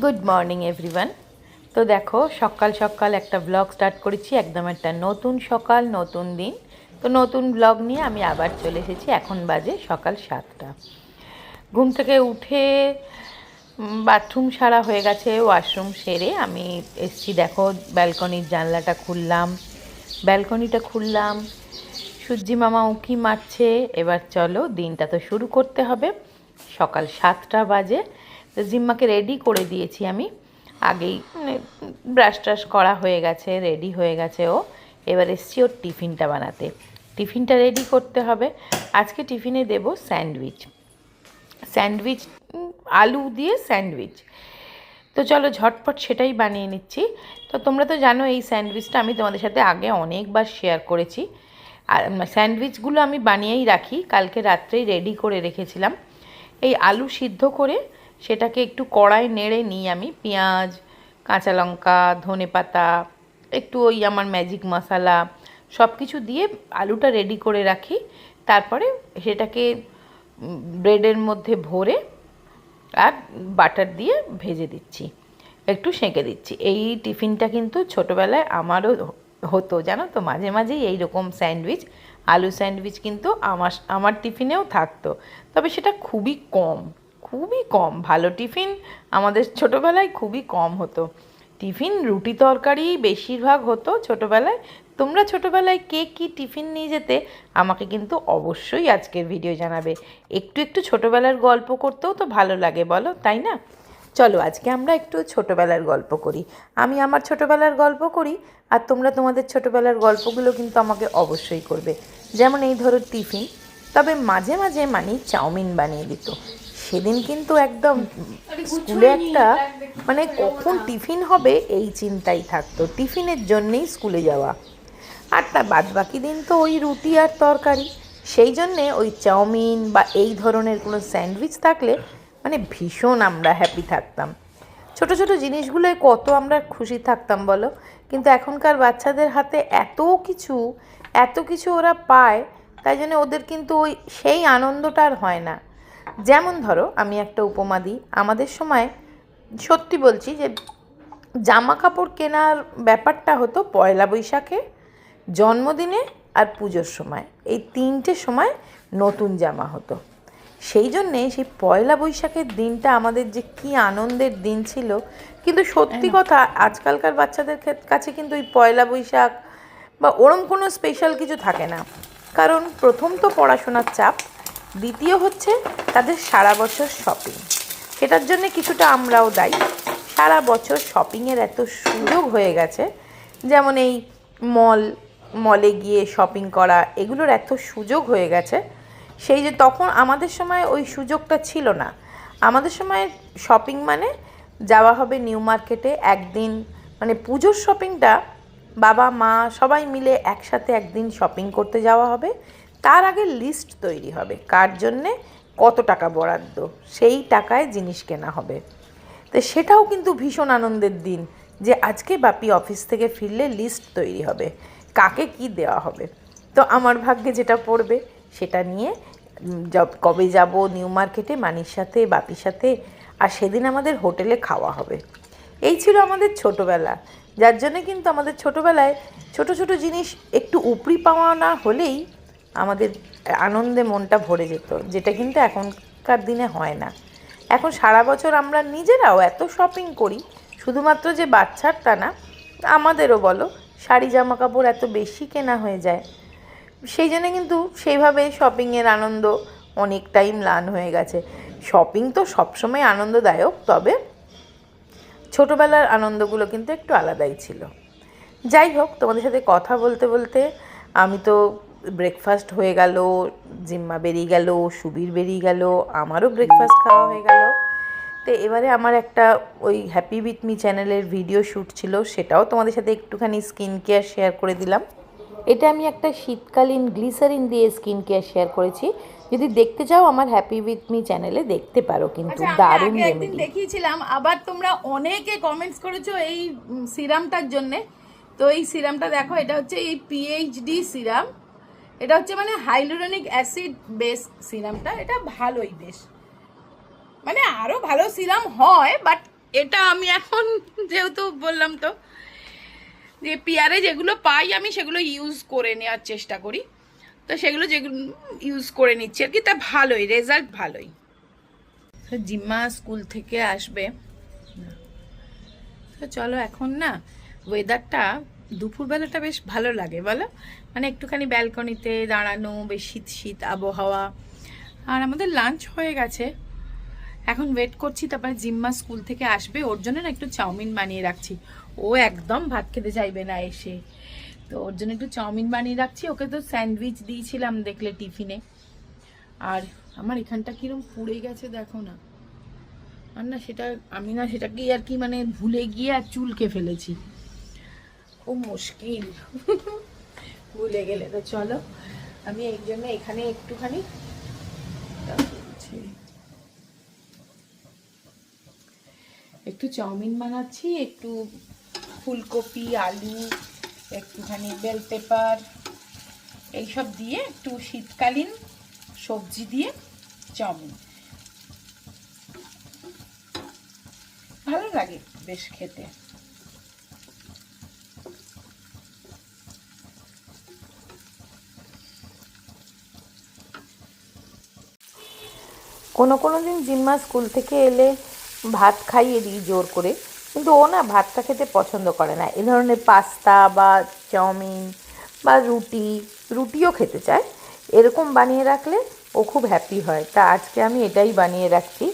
Good morning everyone. তো দেখো সকাল সকাল একটা ব্লগ স্টার্ট করেছি, একদম একটা নতুন সকাল নতুন দিন। তো নতুন ব্লগ নিয়ে আমি আবার চলে এসেছি। এখন বাজে সকাল 7টা। ঘুম থেকে উঠে বাথরুম সারা হয়ে গেছে, ওয়াশরুম সেরে আমি এসছি। দেখো ব্যালকনির জানলাটা খুললাম, ব্যালকনিটা খুললাম, সূর্যি মামা উঁকি মারছে। এবার চলো দিনটা তো শুরু করতে হবে। সকাল 7টা বাজে। তো জিম্মাকে রেডি করে দিয়েছি আমি আগেই, ব্রাশ ট্রাশ করা হয়ে গেছে, রেডি হয়ে গেছে ও। এবার এসছি ওর টিফিনটা বানাতে। টিফিনটা রেডি করতে হবে। আজকে টিফিনে দেব স্যান্ডউইচ। স্যান্ডউইচ, আলু দিয়ে স্যান্ডউইচ। তো চলো ঝটপট সেটাই বানিয়ে নিচ্ছি। তো তোমরা তো জানো এই স্যান্ডউইচটা আমি তোমাদের সাথে আগে অনেকবার শেয়ার করেছি। আর স্যান্ডউইচগুলো আমি বানিয়েই রাখি, কালকে রাত্রেই রেডি করে রেখেছিলাম। এই আলু সিদ্ধ করে সেটাকে একটু কড়াই নেড়ে নিই আমি, পেঁয়াজ, কাঁচা লঙ্কা, ধনেপাতা, একটু ওই আমার ম্যাজিক মশলা সব কিছু দিয়ে আলুটা রেডি করে রাখি। তারপরে সেটাকে ব্রেডের মধ্যে ভরে আর বাটার দিয়ে ভেজে দিচ্ছি, একটু সেঁকে দিচ্ছি। এই টিফিনটা কিন্তু ছোটোবেলায় আমারও হতো, জানো তো, মাঝে মাঝেই এইরকম স্যান্ডউইচ, আলু স্যান্ডউইচ কিন্তু আমার টিফিনেও থাকতো। তবে সেটা খুবই কম, খুবই কম। ভালো টিফিন আমাদের ছোটোবেলায় খুবই কম হতো। টিফিন রুটি তরকারি বেশিরভাগ হতো ছোটোবেলায়। তোমরা ছোটোবেলায় কে কী টিফিন নিয়ে যেতে আমাকে কিন্তু অবশ্যই আজকের ভিডিও জানাবে। একটু একটু ছোটোবেলার গল্প করতেও তো ভালো লাগে, বলো, তাই না? চলো আজকে আমরা একটু ছোটোবেলার গল্প করি। আমি আমার ছোটোবেলার গল্প করি, আর তোমরা তোমাদের ছোটোবেলার গল্পগুলো কিন্তু আমাকে অবশ্যই করবে। যেমন এই ধরো টিফিন, তবে মাঝে মাঝে মানি চাউমিন বানিয়ে দিত। সেদিন কিন্তু একদম স্কুলে একটা মানে কখন টিফিন হবে এই চিন্তাই থাকতো, টিফিনের জন্যেই স্কুলে যাওয়া। আর তার বাদ বাকি দিন তো ওই রুটি আর তরকারি। সেই জন্যে ওই চাউমিন বা এই ধরনের কোনো স্যান্ডউইচ থাকলে মানে ভীষণ আমরা হ্যাপি থাকতাম। ছোট ছোট জিনিসগুলোয় কত আমরা খুশি থাকতাম বলো। কিন্তু এখনকার বাচ্চাদের হাতে এত কিছু ওরা পায়, তাই জন্য ওদের কিন্তু ওই সেই আনন্দটা আর হয় না। যেমন ধরো আমি একটা উপমা দিই। আমাদের সময় সত্যি বলছি যে জামা কাপড় কেনার ব্যাপারটা হতো পয়লা বৈশাখে, জন্মদিনে আর পুজোর সময়। এই তিনটে সময় নতুন জামা হতো। সেই জন্যে সেই পয়লা বৈশাখের দিনটা আমাদের যে কী আনন্দের দিন ছিল। কিন্তু সত্যি কথা আজকালকার বাচ্চাদের কাছে কিন্তু ওই পয়লা বৈশাখ বা ওরম কোনো স্পেশাল কিছু থাকে না। কারণ প্রথম তো পড়াশোনার চাপ, দ্বিতীয় হচ্ছে তাদের সারা বছর শপিং। সেটার জন্যে কিছুটা আমরাও দায়ী। সারা বছর শপিংয়ের এত সুযোগ হয়ে গেছে, যেমন এই মলে গিয়ে শপিং করা, এগুলোর এত সুযোগ হয়ে গেছে। সেই যে তখন আমাদের সময় ওই সুযোগটা ছিল না। আমাদের সময় শপিং মানে যাওয়া হবে নিউ মার্কেটে একদিন, মানে পুজোর শপিংটা বাবা মা সবাই মিলে একসাথে একদিন শপিং করতে যাওয়া হবে। তার আগে লিস্ট তৈরি হবে কার জন্যে কত টাকা বরাদ্দ, সেই টাকায় জিনিস কেনা হবে। তো সেটাও কিন্তু ভীষণ আনন্দের দিন, যে আজকে বাপি অফিস থেকে ফিরলে লিস্ট তৈরি হবে কাকে কি দেওয়া হবে। তো আমার ভাগ্যে যেটা পড়বে সেটা নিয়ে কবে যাব নিউ মার্কেটে মানির সাথে বাপির সাথে, আর সেদিন আমাদের হোটেলে খাওয়া হবে। এই ছিল আমাদের ছোটোবেলা। যার জন্যে কিন্তু আমাদের ছোটোবেলায় ছোট ছোট জিনিস একটু উপরি পাওয়া না হলেই আমাদের আনন্দে মনটা ভরে যেত, যেটা কিন্তু এখনকার দিনে হয় না। এখন সারা বছর আমরা নিজেরাও এত শপিং করি, শুধুমাত্র যে বাচ্চার তা না, আমাদেরও বলো শাড়ি জামা কাপড় এত বেশি কেনা হয়ে যায়। সেই জন্য কিন্তু সেইভাবে শপিংয়ের আনন্দ অনেকটাই ম্লান হয়ে গেছে। শপিং তো সবসময় আনন্দদায়ক, তবে ছোটোবেলার আনন্দগুলো কিন্তু একটু আলাদাই ছিল। যাই হোক, তোমাদের সাথে কথা বলতে বলতে আমি তো ব্রেকফাস্ট হয়ে গেল, জিম্মা বেরিয়ে গেল, সুবীর বেরিয়ে গেল, আমারও ব্রেকফাস্ট খাওয়া হয়ে গেল। তো এবারে আমার একটা ওই হ্যাপি উইথ মি চ্যানেলের ভিডিও শ্যুট ছিল, সেটাও তোমাদের সাথে একটুখানি স্কিন কেয়ার শেয়ার করে দিলাম। এটা আমি একটা শীতকালীন গ্লিসারিন দিয়ে স্কিন কেয়ার শেয়ার করেছি। যদি দেখতে চাও আমার হ্যাপি উইথ মি চ্যানেলে দেখতে পারো, কিন্তু দারুণ রেমেডি দেখিয়েছিলাম। আবার তোমরা অনেকে কমেন্টস করেছো এই সিরামটার জন্যে। তো এই সিরামটা দেখো, এটা হচ্ছে এই পিএইচডি সিরাম। এটা হচ্ছে মানে হাইলুরনিক অ্যাসিড বেস সিরামটা। এটা ভালোই বেশ, মানে আরও ভালো সিরাম হয়, বাট এটা আমি এখন যেহেতু বললাম তো যে পিয়ারে যেগুলো পাই আমি সেগুলো ইউজ করে নেওয়ার চেষ্টা করি, তো সেগুলো যেগুলো ইউজ করে নিচ্ছি আর কি, তা ভালোই রেজাল্ট ভালোই। জিম্মা স্কুল থেকে আসবে, তো চলো এখন না ওয়েদারটা দুপুরবেলাটা বেশ ভালো লাগে বলো, মানে একটুখানি ব্যালকনিতে দাঁড়ানো, বেশ শীত শীত আবহাওয়া। আর আমাদের লাঞ্চ হয়ে গেছে, এখন ওয়েট করছি তারপরে জিম্মা স্কুল থেকে আসবে, ওর জন্য না একটু চাউমিন বানিয়ে রাখছি। ও একদম ভাত খেতে চাইবে না এসে, তো ওর জন্য একটু চাউমিন বানিয়ে রাখছি। ওকে তো স্যান্ডউইচ দিয়েছিলাম দেখলে টিফিনে। আর আমার এখানটা কিরম পুড়ে গেছে দেখো না, আর না সেটা আমি না সেটাকে আর কি মানে ভুলে গিয়ে আর চুলকে ফেলেছি, খুব মুশকিল ভুলে গেলে। তো চলো আমি এই জন্য এখানে একটুখানি একটু চাউমিন বানাচ্ছি, একটু ফুলকপি, আলু, একটুখানি বেল পেপার এইসব দিয়ে একটু শীতকালীন সবজি দিয়ে চাউমিন, ভালো লাগে বেশ খেতে। কোনো দিন জিম্মা স্কুল থেকে এলে ভাত খাইয়ে দিই জোর করে, কিন্তু ও না ভাতটা খেতে পছন্দ করে না। এ ধরনের পাস্তা বা চাউমিন বা রুটিও খেতে চায়। এরকম বানিয়ে রাখলে ও খুব হ্যাপি হয়। তা আজকে আমি এটাই বানিয়ে রাখছি।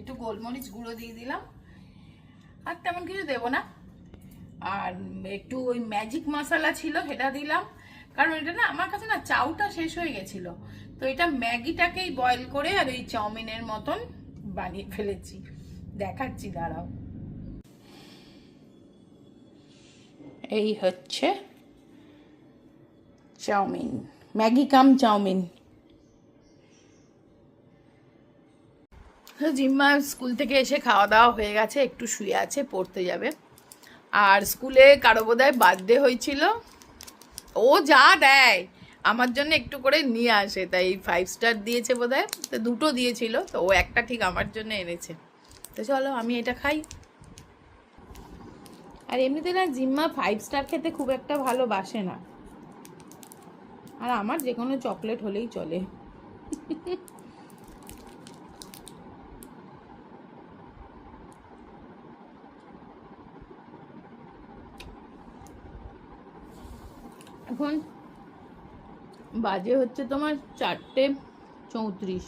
একটু গোলমরিচ গুঁড়ো দিয়ে দিলাম, আর তেমন কিছু দেবো না। আর একটু ওই ম্যাজিক মশলা ছিল সেটা দিলাম, কারণ এটা না আমার কাছে না চাউটা শেষ হয়ে গেছিল, তো এটা ম্যাগিটাকেই বয়েল করে আর ওই চাউমিনের মতন বানিয়ে ফেলেছি, দেখাচ্ছি দাঁড়াও। এই হচ্ছে চাউমিন, ম্যাগি কাম চাউমিন। জিম্মা স্কুল থেকে এসে খাওয়া দাওয়া হয়ে গেছে, একটু শুয়ে আছে, পড়তে যাবে। আর স্কুলে কারো বোধহয় বার্থডে হয়েছিল, ও যা দেয় আমার জন্য একটু করে নিয়ে আসে, তাই 5 স্টার দিয়েছে বোধহয়, তো 2টো দিয়েছিল, তো ও একটা ঠিক আমার জন্য এনেছে। তো চলো আমি এটা খাই। আর এমনিতে না জিম্মা 5 স্টার খেতে খুব একটা ভালোবাসে না, আর আমার যে কোনো চকলেট হলেই চলে। এখন বাজে হচ্ছে তোমার 4:34।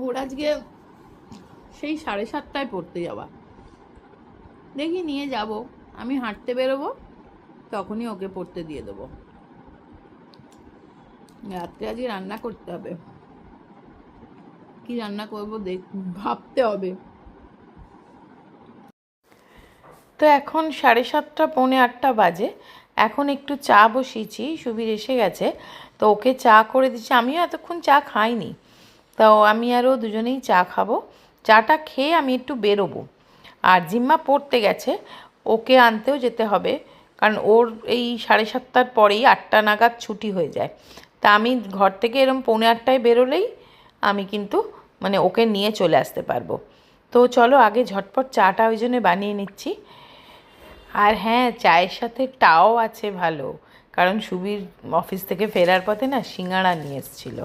ওর আজকে সেই 7:30টায় পড়তে যাওয়া, দেখি নিয়ে যাব, আমি হাঁটতে বেরোবো তখনই ওকে পড়তে দিয়ে দেবো। রাত্রে আজকে রান্না করতে হবে, কি রান্না করবো ভাবতে হবে। তো এখন 7:30 পৌনে 8টা বাজে। এখন একটু চা বসিয়েছি, সুবীর এসে গেছে, তো ওকে চা করে দিচ্ছি। আমিও এতক্ষণ চা খাইনি, তো আমি আরও দুজনেই চা খাবো। চাটা খেয়ে আমি একটু বেরোবো। আর জিম্মা পড়তে গেছে, ওকে আনতেও যেতে হবে, কারণ ওর এই 7:30টার পরেই 8টা নাগাদ ছুটি হয়ে যায়। তা আমি ঘর থেকে এরম পৌনে 8টায় বেরোলেই আমি কিন্তু মানে ওকে নিয়ে চলে আসতে পারবো। তো চলো আগে ঝটপট চাটা ওই জন্য বানিয়ে নিচ্ছি। আর হ্যাঁ, চায়ের সাথে টাও আছে ভালো, কারণ সুবীর অফিস থেকে ফেরার পথে না সিঙ্গাড়া নিয়ে এসেছিলো।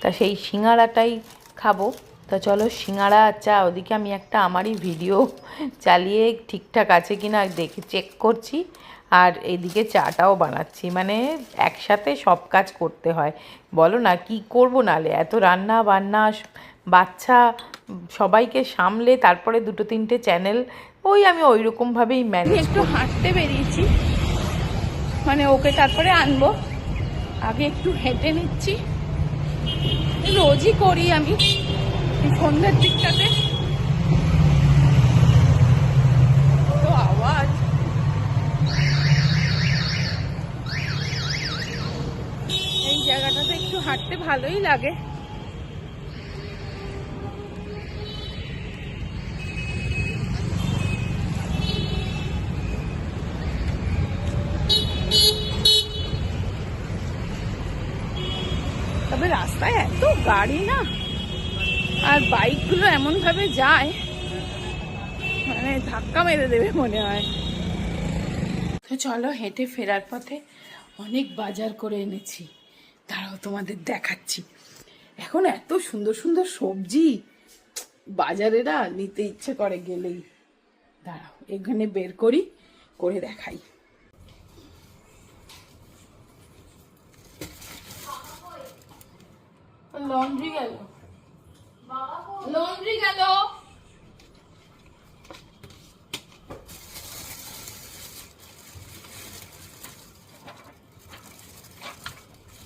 তো তা সেই সিঙাড়াটাই খাবো। তা চলো সিঙাড়া চা, ওদিকে আমি একটা আমারই ভিডিও চালিয়ে ঠিকঠাক আছে কি না দেখে চেক করছি, আর এইদিকে চাটাও বানাচ্ছি। মানে একসাথে সব কাজ করতে হয়, বলো না কি করবো, নালে এত রান্না বান্না, বাচ্চা, সবাইকে সামলে তারপরে 2-3টে চ্যানেল, আমি ওই রকমভাবেই ম্যানেজ। একটু হাঁটতে বেরিয়েছি, মানে ওকে তারপরে আনবো, আগে একটু হেঁটে নিচ্ছি। রোজই করি আমি সন্ধ্যের দিকটাতে। তো আওয়াজ, এই জায়গাটাতে একটু হাঁটতে ভালোই লাগে। তবে রাস্তায় এত গাড়ি না, আর বাইকগুলো এমনভাবে যায় মানে ধাক্কা মেরে দেবে মনে হয়। তো চলো, হেঁটে ফেরার পথে অনেক বাজার করে এনেছি, দাঁড়াও তোমাদের দেখাচ্ছি। এখন এত সুন্দর সুন্দর সবজি বাজারে না নিতে ইচ্ছে করে গেলেই। দাঁড়াও এখানে বের করি, করে দেখাই। লন্ড্রি গেল, লন্ড্রি গেল।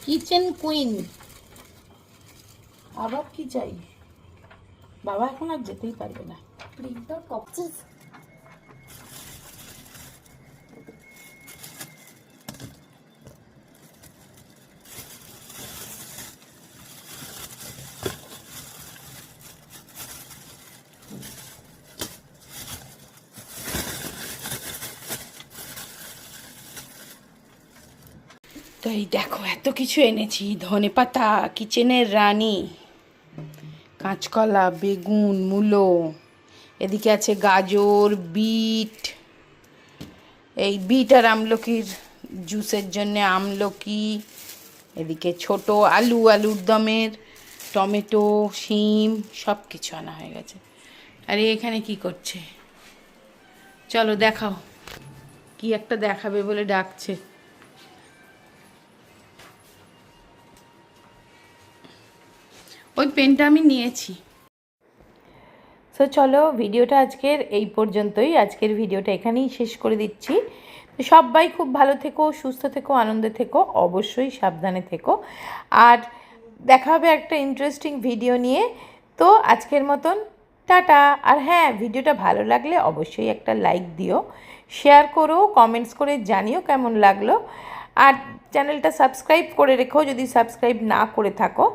কিচেন কুইন, আবার কি চাই? বাবা এখন আর যেতেই পারবে না। প্রিন্টার কপচেস। তো এই দেখো এত কিছু এনেছি, ধনেপাতা, কিচেনের রানী, কাঁচকলা, বেগুন, মূলো, এদিকে আছে গাজর, বিট, এই বিট আর আমলকির জুসের জন্য আমলকি, এদিকে ছোট আলু, আলুর দমের, টমেটো, শিম, সব কিছু আনা হয়ে গেছে। আরে এখানে কি করছে? চলো দেখাও, কি একটা দেখাবে বলে ডাকছে। ওই পেনটা আমি নিয়েছি। সো চলো, ভিডিওটা আজকের এই পর্যন্তই। আজকের ভিডিওটা এখানেই শেষ করে দিচ্ছি। তো সবাই খুব ভালো থেকো, সুস্থ থেকো, আনন্দে থেকো, অবশ্যই সাবধানে থেকো, আর দেখা হবে একটা ইন্টারেস্টিং ভিডিও নিয়ে। তো আজকের মতন টাটা। আর হ্যাঁ, ভিডিওটা ভালো লাগলে অবশ্যই একটা লাইক দিও, শেয়ার করো, কমেন্টস করে জানিও কেমন লাগলো, আর চ্যানেলটা সাবস্ক্রাইব করে রেখো যদি সাবস্ক্রাইব না করে থাকো।